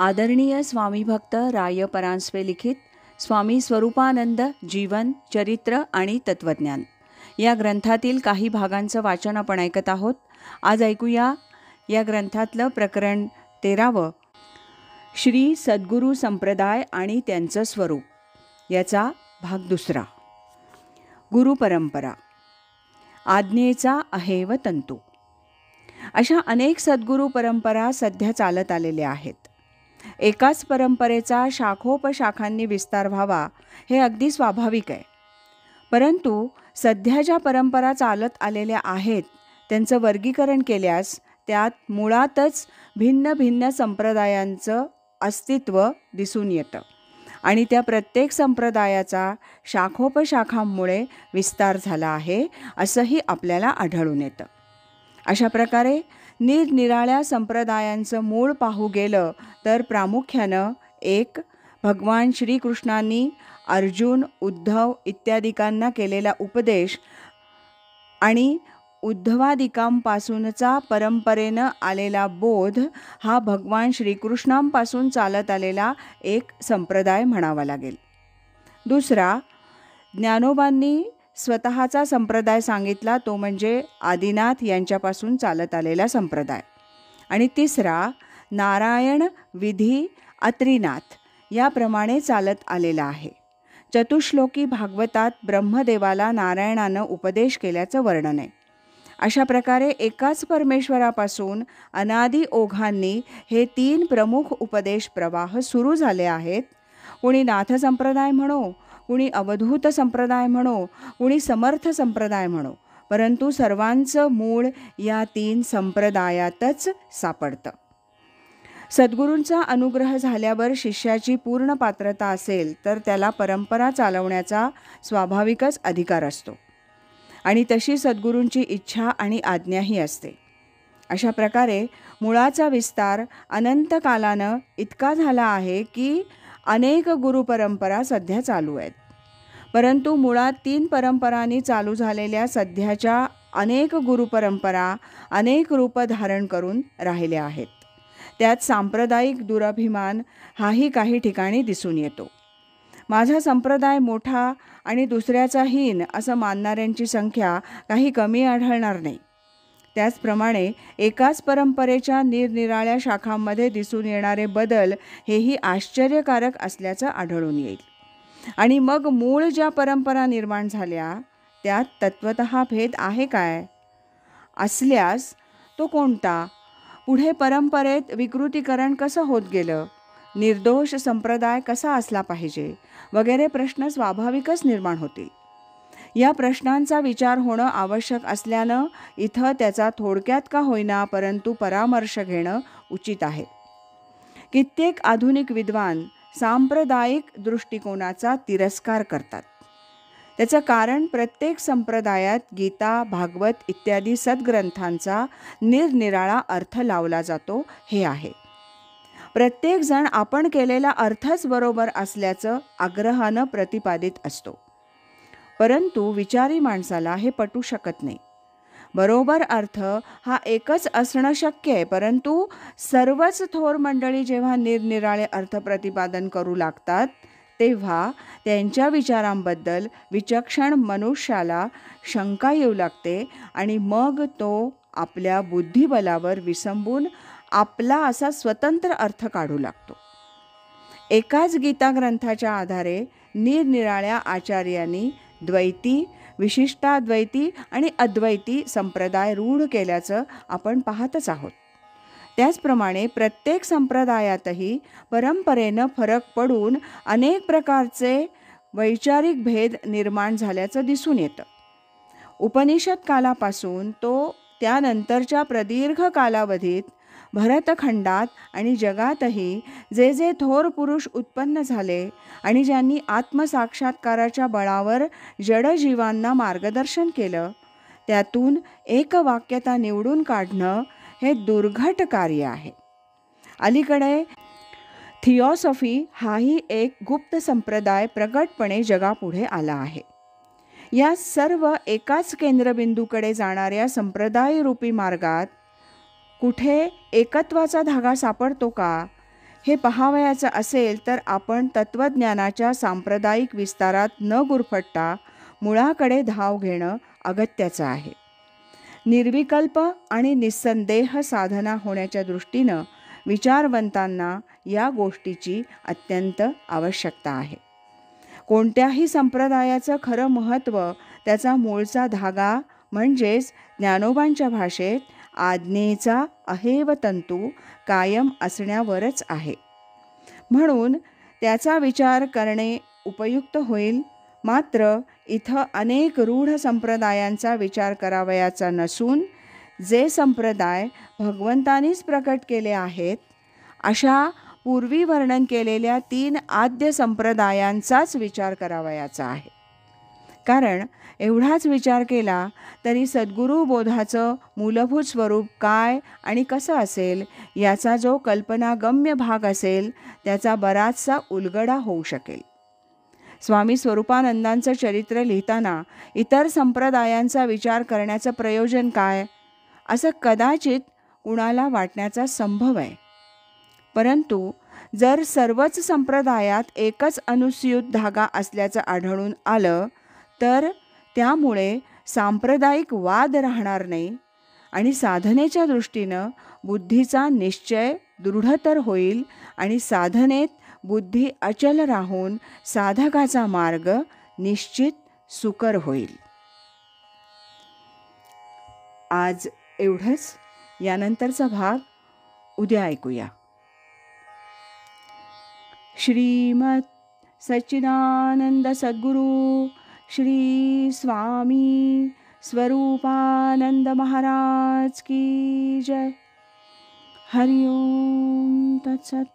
आदरणीय स्वामी भक्त राय परांजपे लिखित स्वामी स्वरूपानंद जीवन चरित्र आणि तत्वज्ञान या ग्रंथातील काही भागांचं वाचन आपण ऐकत आहोत. आज ऐकूया या ग्रंथातलं प्रकरण 13, श्री सद्गुरू संप्रदाय आणि त्यांचं स्वरूप, याचा भाग 2. गुरुपरंपरा, आज्ञेचा अहेव तंतू. अशा अनेक सद्गुरू परंपरा सध्या चालत आलेल्या आहेत. एकाच परंपरेचा शाखोपशाखांनी विस्तार व्हावा हे अगदी स्वाभाविक आहे. परंतु सध्या ज्या परंपरा चालत आलेल्या आहेत त्यांचं वर्गीकरण केल्यास त्यात मुळातच भिन्न भिन्न संप्रदायांचं अस्तित्व दिसून येतं आणि त्या प्रत्येक संप्रदायाचा शाखोपशाखांमुळे विस्तार झाला आहे असंही आपल्याला आढळून येतं. अशा प्रकारे निरनिराळ्या संप्रदायांचं मूळ पाहू गेलं तर प्रामुख्यानं 1. भगवान श्रीकृष्णांनी अर्जुन, उद्धव इत्यादिकांना केलेला उपदेश आणि उद्धवादिकांपासूनचा परंपरेनं आलेला बोध हा भगवान श्रीकृष्णांपासून चालत आलेला एक संप्रदाय म्हणावा लागेल. 2. ज्ञानोबांनी स्वतःचा संप्रदाय सांगितला, तो म्हणजे आदिनाथ यांच्यापासून चालत आलेला संप्रदाय. आणि 3. नारायण विधी अत्रीनाथ याप्रमाणे चालत आलेला आहे. चतुश्लोकी भागवतात ब्रह्मदेवाला नारायणानं उपदेश केल्याचं वर्णन आहे. अशा प्रकारे एकाच परमेश्वरापासून अनादी ओघांनी हे 3 प्रमुख उपदेश प्रवाह सुरू झाले आहेत. कोणी नाथ संप्रदाय म्हणो, कुणी अवधूत संप्रदाय म्हणो, कुणी समर्थ संप्रदाय म्हणो, परंतु सर्वांचं मूळ या 3 संप्रदायातच सापडतं. सद्गुरूंचा अनुग्रह झाल्यावर शिष्याची पूर्ण पात्रता असेल तर त्याला परंपरा चालवण्याचा स्वाभाविकच अधिकार असतो आणि तशी सद्गुरूंची इच्छा आणि आज्ञाही असते. अशा प्रकारे मुळाचा विस्तार अनंत कालानं इतका झाला आहे की अनेक गुरुपरंपरा सध्या चालू आहेत. परंतु मुळात 3 परंपरांनी चालू झालेल्या सध्याच्या अनेक गुरुपरंपरा अनेक रूप धारण करून राहिल्या आहेत. त्यात सांप्रदायिक दुराभिमान हाही काही ठिकाणी दिसून येतो. माझा संप्रदाय मोठा आणि दुसऱ्याचा हीन असं मानणाऱ्यांची संख्या काही कमी आढळणार नाही. त्याचप्रमाणे एकाच परंपरेच्या निरनिराळ्या शाखांमध्ये दिसून येणारे बदल हेही आश्चर्यकारक असल्याचं आढळून येईल. आणि मग मूळ ज्या परंपरा निर्माण झाल्या त्यात तत्वतः भेद आहे काय? असल्यास तो कोणता? पुढे परंपरेत विकृतीकरण कसं होत गेलं? निर्दोष संप्रदाय कसा असला पाहिजे? वगैरे प्रश्न स्वाभाविकच निर्माण होतील. या प्रश्नांचा विचार होणं आवश्यक असल्यानं इथं त्याचा थोडक्यात का होईना परंतु परामर्श घेणं उचित आहे. कित्येक आधुनिक विद्वान सांप्रदायिक दृष्टिकोनाचा तिरस्कार करतात. त्याचं कारण प्रत्येक संप्रदायात गीता, भागवत इत्यादी सद्ग्रंथांचा निरनिराळा अर्थ लावला जातो हे आहे. प्रत्येकजण आपण केलेला अर्थच बरोबर असल्याचं आग्रहानं प्रतिपादित असतो. परंतु विचारी माणसाला हे पटू शकत नाही. बरोबर अर्थ हा एकच असणं शक्य आहे, परंतु सर्वच थोर मंडळी जेव्हा निरनिराळे अर्थ प्रतिपादन करू लागतात तेव्हा त्यांच्या विचारांबद्दल विचक्षण मनुष्याला शंका येऊ लागते आणि मग तो आपल्या बुद्धिबलावर विसंबून आपला असा स्वतंत्र अर्थ काढू लागतो. एकाच गीता ग्रंथाच्या आधारे निरनिराळ्या आचार्यांनी द्वैती, विशिष्टाद्वैती आणि अद्वैती संप्रदाय रूढ केल्याचं आपण पाहतच आहोत. त्याचप्रमाणे प्रत्येक संप्रदायातही परंपरेनं फरक पडून अनेक प्रकारचे वैचारिक भेद निर्माण झाल्याचं दिसून येतं. उपनिषद कालापासून तो त्यानंतरच्या प्रदीर्घ कालावधीत भरतखंडात आणि जगातही जे जे थोर पुरुष उत्पन्न झाले आणि ज्यांनी आत्मसाक्षात्काराच्या बळावर जडजीवांना मार्गदर्शन केलं, त्यातून एकवाक्यता निवडून काढणं हे दुर्घट कार्य आहे. अलीकडे थिऑसॉफी हाही एक गुप्त संप्रदाय प्रगटपणे जगापुढे आला आहे. या सर्व एकाच केंद्रबिंदूकडे जाणाऱ्या संप्रदायरूपी मार्गात कुठे एकत्वाचा धागा सापडतो का? हे पहावयाचं असेल तर आपण तत्त्वज्ञानाच्या सांप्रदायिक विस्तारात न गुरफटता मुळाकडे धाव घेणं अगत्याचं आहे. निर्विकल्प आणि निस्संदेह साधना होण्याच्या दृष्टीनं विचारवंतांना या गोष्टीची अत्यंत आवश्यकता आहे. कोणत्याही संप्रदायाचं खरं महत्त्व त्याचा मूळचा धागा म्हणजेच ज्ञानोबांच्या भाषेत आज्ञेचा अहेव तंतू कायम असण्यावरच आहे. म्हणून त्याचा विचार करणे उपयुक्त होईल. मात्र इथं अनेक रूढ संप्रदायांचा विचार करावयाचा नसून जे संप्रदाय भगवंतानीच प्रकट केले आहेत अशा पूर्वी वर्णन केलेल्या 3 आद्य संप्रदायांचाच विचार करावयाचा आहे. कारण एवढाच विचार केला तरी सद्गुरू बोधाचं मूलभूत स्वरूप काय आणि कसं असेल याचा जो कल्पनागम्य भाग असेल त्याचा बराचसा उलगडा होऊ शकेल. स्वामी स्वरूपानंदांचं चरित्र लिहिताना इतर संप्रदायांचा विचार करण्याचं प्रयोजन काय असं कदाचित कुणाला वाटण्याचा संभव आहे. परंतु जर सर्वच संप्रदायात एकच अनुस्यूत धागा असल्याचं आढळून आलं तर त्यामुळे सांप्रदायिक वाद राहणार नाही आणि साधनेच्या दृष्टीनं बुद्धीचा निश्चय दृढतर होईल आणि साधनेत बुद्धी अचल राहून साधकाचा मार्ग निश्चित सुकर होईल. आज एवढंच. यानंतरचा भाग उद्या ऐकूया. श्रीमद सच्चिदानंद सद्गुरु श्री स्वामी स्वरूपानंद महाराज की जय. हरि ओम तत्सत.